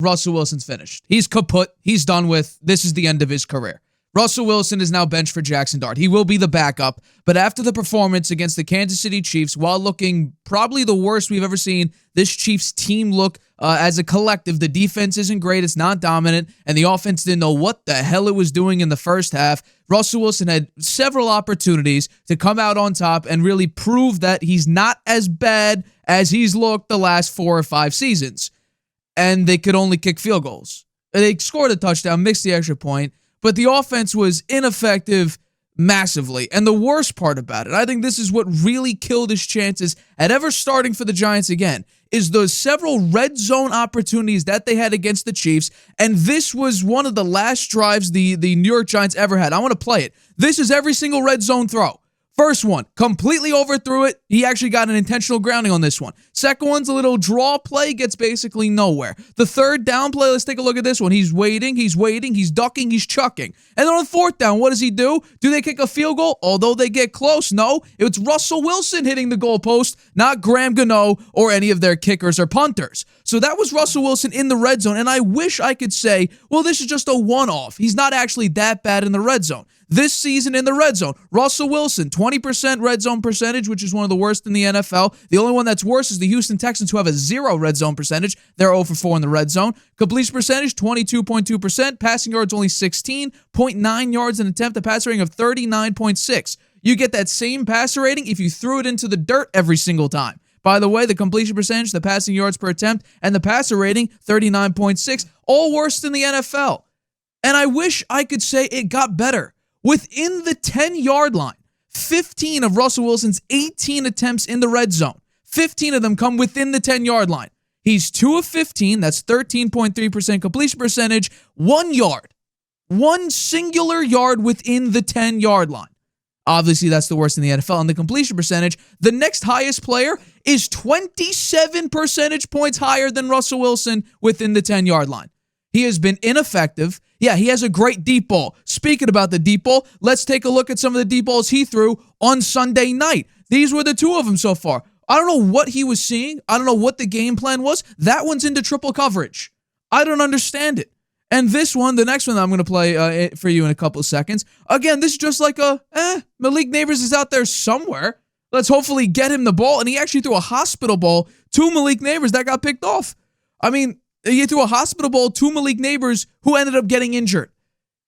Russell Wilson's finished. He's kaput. He's done with. This is the end of his career. Russell Wilson is now benched for Jaxson Dart. He will be the backup, but after the performance against the Kansas City Chiefs, while looking probably the worst we've ever seen this Chiefs team look as a collective, the defense isn't great, it's not dominant, and the offense didn't know what the hell it was doing in the first half. Russell Wilson had several opportunities to come out on top and really prove that he's not as bad as he's looked the last 4 or 5 seasons, and they could only kick field goals. They scored a touchdown, missed the extra point, but the offense was ineffective massively. And the worst part about it, I think this is what really killed his chances at ever starting for the Giants again, is those several red zone opportunities that they had against the Chiefs. And this was one of the last drives the New York Giants ever had. I want to play it. This is every single red zone throw. First one, completely overthrew it. He actually got an intentional grounding on this one. Second one's a little draw play, gets basically nowhere. The third down play, let's take a look at this one. He's waiting, he's ducking, he's chucking. And then on the fourth down, what does he do? Do they kick a field goal? Although they get close, no. It's Russell Wilson hitting the goalpost, not Graham Gano or any of their kickers or punters. So that was Russell Wilson in the red zone, and I wish I could say, well, this is just a one-off. He's not actually that bad in the red zone. This season in the red zone, Russell Wilson, 20% red zone percentage, which is one of the worst in the NFL. The only one that's worse is the Houston Texans, who have a 0 red zone percentage. They're 0 for 4 in the red zone. Completion percentage, 22.2%. Passing yards, only 16.9 yards. An attempt, a passer rating of 39.6. You get that same passer rating if you threw it into the dirt every single time. By the way, the completion percentage, the passing yards per attempt, and the passer rating, 39.6, all worse than the NFL. And I wish I could say it got better. Within the 10-yard line, 15 of Russell Wilson's 18 attempts in the red zone, 15 of them come within the 10-yard line. He's 2 of 15, that's 13.3% completion percentage, 1 yard. 1 singular yard within the 10-yard line. Obviously, that's the worst in the NFL. And the completion percentage, the next highest player is 27 percentage points higher than Russell Wilson within the 10-yard line. He has been ineffective. Yeah, he has a great deep ball. Speaking about the deep ball, let's take a look at some of the deep balls he threw on Sunday night. These were the 2 of them so far. I don't know what he was seeing. I don't know what the game plan was. That one's into triple coverage. I don't understand it. And this one, the next one that I'm going to play for you in a couple of seconds, again, this is just like Malik Neighbors is out there somewhere. Let's hopefully get him the ball. And he actually threw a hospital ball to Malik Neighbors that got picked off. I mean, he threw a hospital ball to Malik Neighbors, who ended up getting injured.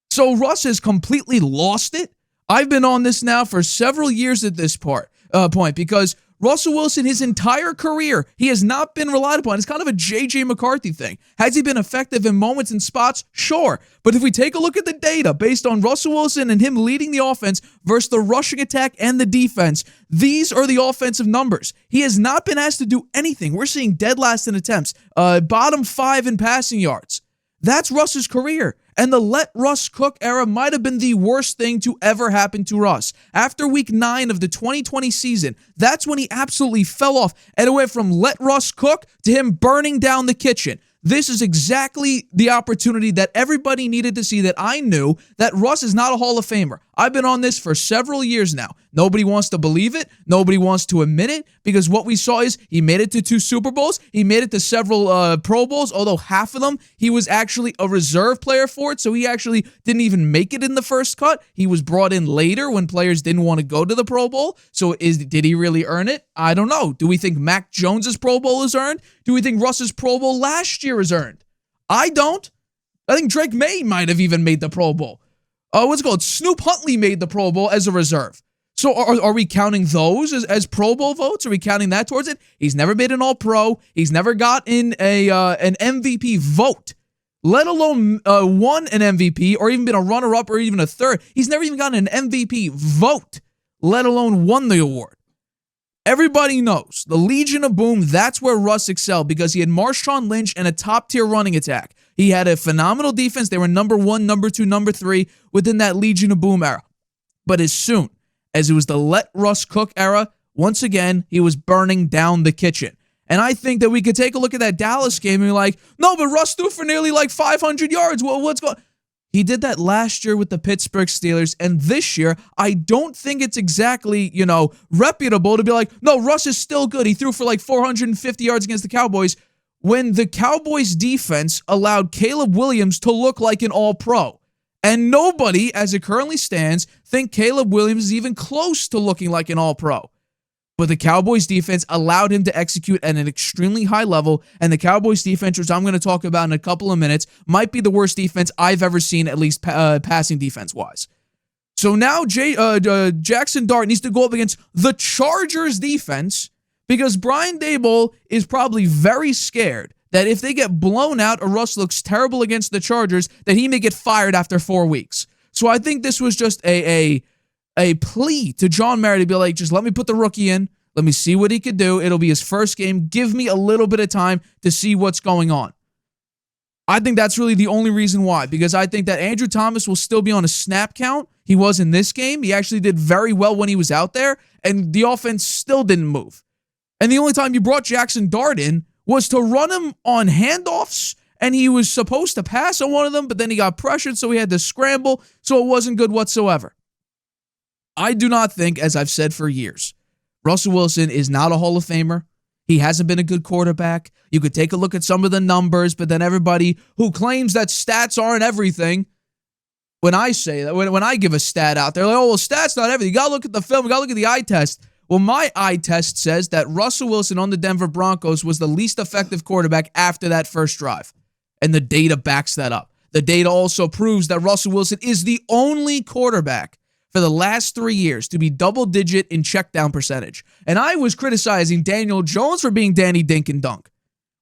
So Russ has completely lost it. I've been on this now for several years at this point because Russell Wilson, his entire career, he has not been relied upon. It's kind of a J.J. McCarthy thing. Has he been effective in moments and spots? Sure. But if we take a look at the data based on Russell Wilson and him leading the offense versus the rushing attack and the defense, these are the offensive numbers. He has not been asked to do anything. We're seeing dead last in attempts, bottom 5 in passing yards. That's Russ's career. And the let Russ cook era might have been the worst thing to ever happen to Russ. After week 9 of the 2020 season, that's when he absolutely fell off. And it went from let Russ cook to him burning down the kitchen. This is exactly the opportunity that everybody needed to see, that I knew that Russ is not a Hall of Famer. I've been on this for several years now. Nobody wants to believe it. Nobody wants to admit it, because what we saw is he made it to 2 Super Bowls. He made it to several Pro Bowls, although half of them he was actually a reserve player for it, so he actually didn't even make it in the first cut. He was brought in later when players didn't want to go to the Pro Bowl. So did he really earn it? I don't know. Do we think Mac Jones's Pro Bowl is earned? Do we think Russ's Pro Bowl last year is earned? I don't. I think Drake May might have even made the Pro Bowl. What's it called? Snoop Huntley made the Pro Bowl as a reserve. So are we counting those as Pro Bowl votes? Are we counting that towards it? He's never made an All-Pro. He's never got in an MVP vote, let alone won an MVP or even been a runner-up or even a third. He's never even gotten an MVP vote, let alone won the award. Everybody knows the Legion of Boom, that's where Russ excelled, because he had Marshawn Lynch and a top-tier running attack. He had a phenomenal defense. They were number 1, number 2, number 3 within that Legion of Boom era. But as soon as it was the let Russ cook era, once again, he was burning down the kitchen. And I think that we could take a look at that Dallas game and be like, no, but Russ threw for nearly like 500 yards. Well, what's going on? He did that last year with the Pittsburgh Steelers, and this year, I don't think it's exactly, reputable to be like, no, Russ is still good. He threw for like 450 yards against the Cowboys. when the Cowboys defense allowed Caleb Williams to look like an all-pro. And nobody, as it currently stands, think Caleb Williams is even close to looking like an all-pro. But the Cowboys defense allowed him to execute at an extremely high level, and the Cowboys defense, which I'm going to talk about in a couple of minutes, might be the worst defense I've ever seen, at least passing defense-wise. So now Jaxson Dart needs to go up against the Chargers defense because Brian Daboll is probably very scared that if they get blown out or Russ looks terrible against the Chargers, that he may get fired after 4 weeks. So I think this was just a plea to John Mara to be like, just let me put the rookie in. Let me see what he could do. It'll be his first game. Give me a little bit of time to see what's going on. I think that's really the only reason why, because I think that Andrew Thomas will still be on a snap count. He was in this game. He actually did very well when he was out there, and the offense still didn't move. And the only time you brought Jaxson Dart in was to run him on handoffs, and he was supposed to pass on one of them, but then he got pressured, so he had to scramble, so it wasn't good whatsoever. I do not think, as I've said for years, Russell Wilson is not a Hall of Famer. He hasn't been a good quarterback. You could take a look at some of the numbers, but then everybody who claims that stats aren't everything, when I say that, when I give a stat out, they're like, oh, well, stats not everything. You got to look at the film. You got to look at the eye test. Well, my eye test says that Russell Wilson on the Denver Broncos was the least effective quarterback after that first drive. And the data backs that up. The data also proves that Russell Wilson is the only quarterback for the last 3 years to be double-digit in checkdown percentage. And I was criticizing Daniel Jones for being Danny Dink and Dunk.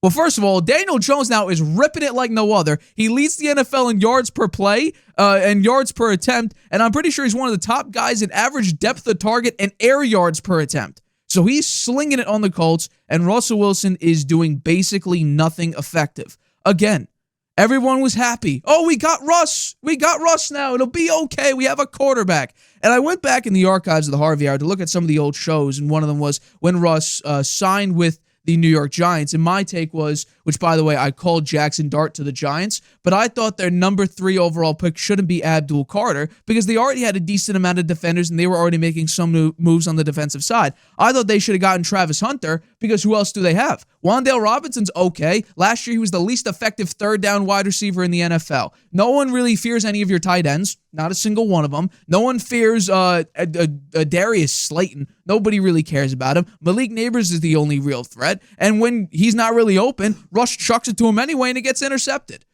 Well, first of all, Daniel Jones now is ripping it like no other. He leads the NFL in yards per play and yards per attempt, and I'm pretty sure he's one of the top guys in average depth of target and air yards per attempt. So he's slinging it on the Colts, and Russell Wilson is doing basically nothing effective. Again, everyone was happy. Oh, we got Russ. We got Russ now. It'll be okay. We have a quarterback. And I went back in the archives of the Harvey Hour to look at some of the old shows, and one of them was when Russ signed with the New York Giants. And my take was, which by the way, I called Jaxson Dart to the Giants, but I thought their number 3 overall pick shouldn't be Abdul Carter because they already had a decent amount of defenders and they were already making some new moves on the defensive side. I thought they should have gotten Travis Hunter because who else do they have? Wan'Dale Robinson's okay. Last year, he was the least effective third down wide receiver in the NFL. No one really fears any of your tight ends. Not a single one of them. No one fears Darius Slayton. Nobody really cares about him. Malik Neighbors is the only real threat. And when he's not really open, Russ chucks it to him anyway and it gets intercepted.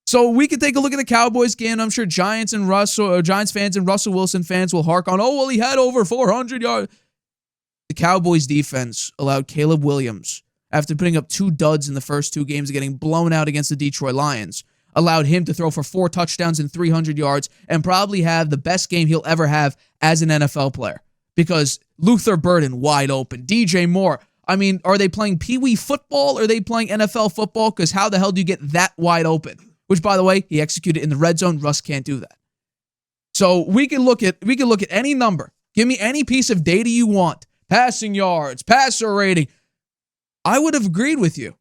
So we could take a look at the Cowboys game. I'm sure Giants fans and Russell Wilson fans will hark on, oh, well, he had over 400 yards. The Cowboys defense allowed Caleb Williams, after putting up 2 duds in the first 2 games and getting blown out against the Detroit Lions, allowed him to throw for 4 touchdowns and 300 yards and probably have the best game he'll ever have as an NFL player. Because Luther Burden wide open. DJ Moore. I mean, are they playing Pee Wee football or are they playing NFL football? Because how the hell do you get that wide open? Which, by the way, he executed in the red zone. Russ can't do that. So we can look at any number. Give me any piece of data you want. Passing yards, passer rating. I would have agreed with you.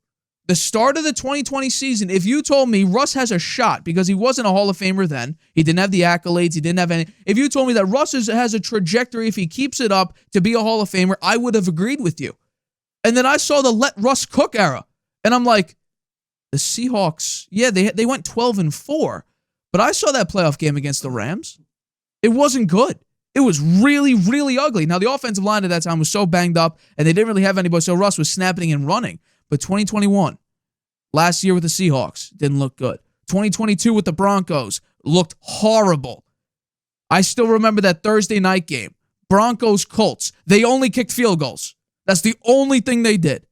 The start of the 2020 season, if you told me Russ has a shot because he wasn't a Hall of Famer then, he didn't have the accolades, he didn't have any. If you told me that Russ has a trajectory if he keeps it up to be a Hall of Famer, I would have agreed with you. And then I saw the let Russ cook era, and I'm like, the Seahawks, yeah, they went 12-4, but I saw that playoff game against the Rams. It wasn't good. It was really, really ugly. Now, the offensive line at that time was so banged up, and they didn't really have anybody, so Russ was snapping and running. But 2021, last year with the Seahawks, didn't look good. 2022 with the Broncos, looked horrible. I still remember that Thursday night game. Broncos-Colts. They only kicked field goals. That's the only thing they did.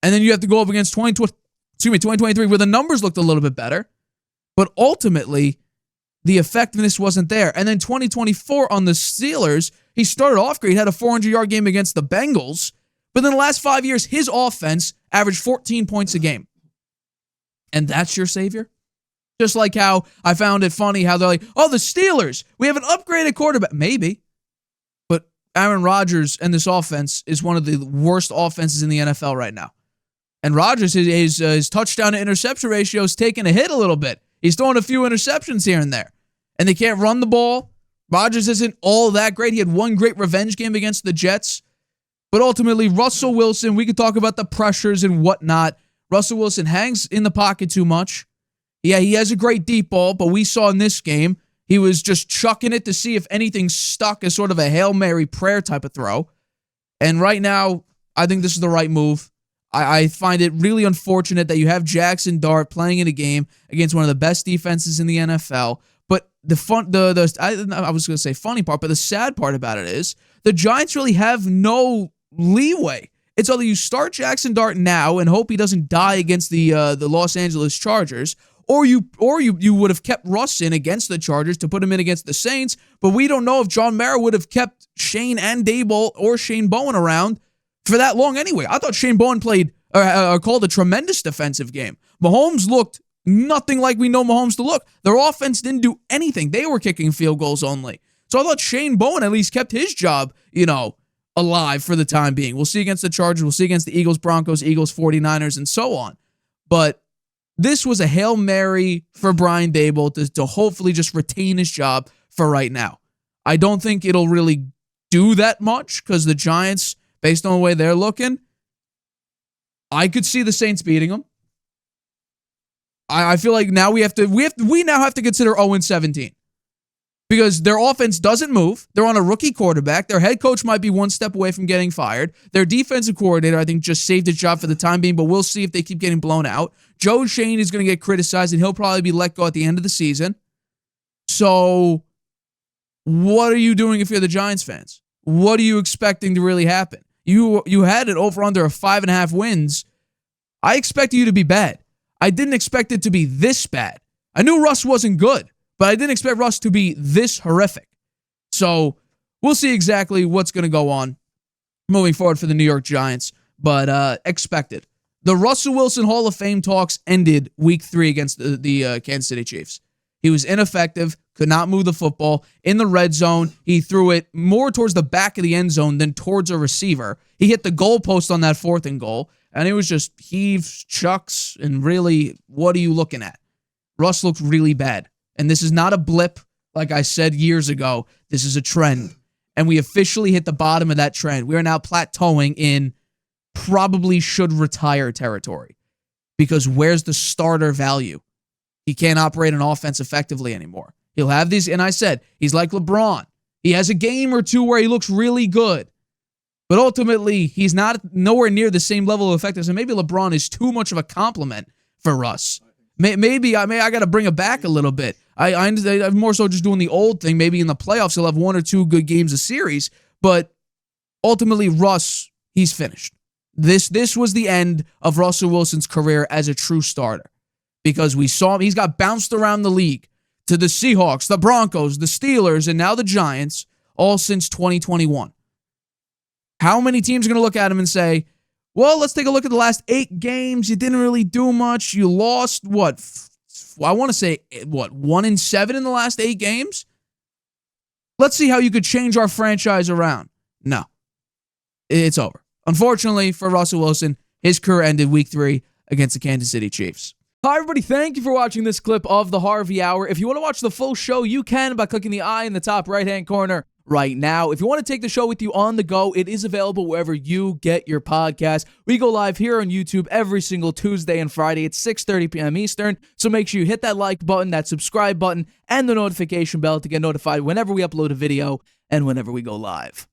And then you have to go up against 2023, where the numbers looked a little bit better. But ultimately, the effectiveness wasn't there. And then 2024 on the Steelers, he started off great, had a 400-yard game against the Bengals. But in the last 5 years, his offense averaged 14 points a game. And that's your savior? Just like how I found it funny how they're like, oh, the Steelers, we have an upgraded quarterback. Maybe. But Aaron Rodgers and this offense is one of the worst offenses in the NFL right now. And Rodgers, his touchdown to interception ratio is taking a hit a little bit. He's throwing a few interceptions here and there. And they can't run the ball. Rodgers isn't all that great. He had one great revenge game against the Jets. But ultimately, Russell Wilson, we could talk about the pressures and whatnot. Russell Wilson hangs in the pocket too much. Yeah, he has a great deep ball, but we saw in this game, he was just chucking it to see if anything stuck as sort of a Hail Mary prayer type of throw. And right now, I think this is the right move. I find it really unfortunate that you have Jaxson Dart playing in a game against one of the best defenses in the NFL. But I was going to say funny part, but the sad part about it is the Giants really have no leeway. It's either you start Jaxson Dart now and hope he doesn't die against the Los Angeles Chargers, or you would have kept Russ in against the Chargers to put him in against the Saints. But we don't know if John Mara would have kept Shane and Daboll or Shane Bowen around for that long anyway. I thought Shane Bowen called a tremendous defensive game. Mahomes looked nothing like we know Mahomes to look. Their offense didn't do anything. They were kicking field goals only. So I thought Shane Bowen at least kept his job, alive for the time being. We'll see against the Chargers. We'll see against the Eagles, Broncos, Eagles, 49ers, and so on. But this was a Hail Mary for Brian Daboll to hopefully just retain his job for right now. I don't think it'll really do that much because the Giants, based on the way they're looking, I could see the Saints beating them. I feel like now we now have to consider 0-17 because their offense doesn't move. They're on a rookie quarterback. Their head coach might be one step away from getting fired. Their defensive coordinator, I think, just saved his job for the time being, but we'll see if they keep getting blown out. Joe Shane is going to get criticized, and he'll probably be let go at the end of the season. So what are you doing if you're the Giants fans? What are you expecting to really happen? You had it over under 5.5 wins. I expected you to be bad. I didn't expect it to be this bad. I knew Russ wasn't good, but I didn't expect Russ to be this horrific. So we'll see exactly what's going to go on moving forward for the New York Giants, but expected. The Russell Wilson Hall of Fame talks ended week 3 against the Kansas City Chiefs. He was ineffective, could not move the football. In the red zone, he threw it more towards the back of the end zone than towards a receiver. He hit the goalpost on that 4th and goal, and it was just heaves, chucks, and really, what are you looking at? Russ looked really bad. And this is not a blip, like I said years ago. This is a trend. And we officially hit the bottom of that trend. We are now plateauing in probably should retire territory. Because where's the starter value? He can't operate an offense effectively anymore. He'll have these, and I said, he's like LeBron. He has a game or two where he looks really good. But ultimately, he's nowhere near the same level of effectiveness. And maybe LeBron is too much of a compliment for Russ. Maybe I got to bring it back a little bit. I'm more so just doing the old thing. Maybe in the playoffs, he'll have 1 or 2 good games a series. But ultimately, Russ, he's finished. This was the end of Russell Wilson's career as a true starter. Because we saw him, he's got bounced around the league to the Seahawks, the Broncos, the Steelers, and now the Giants, all since 2021. How many teams are going to look at him and say, well, let's take a look at the last 8 games. You didn't really do much. You lost, I want to say, 1-7 in the last 8 games? Let's see how you could change our franchise around. No. It's over. Unfortunately for Russell Wilson, his career ended week 3 against the Kansas City Chiefs. Hi, everybody. Thank you for watching this clip of the Harvey Hour. If you want to watch the full show, you can by clicking the I in the top right-hand corner right now. If you want to take the show with you on the go, it is available wherever you get your podcast. We go live here on YouTube every single Tuesday and Friday at 6:30 p.m. Eastern. So make sure you hit that like button, that subscribe button, and the notification bell to get notified whenever we upload a video and whenever we go live.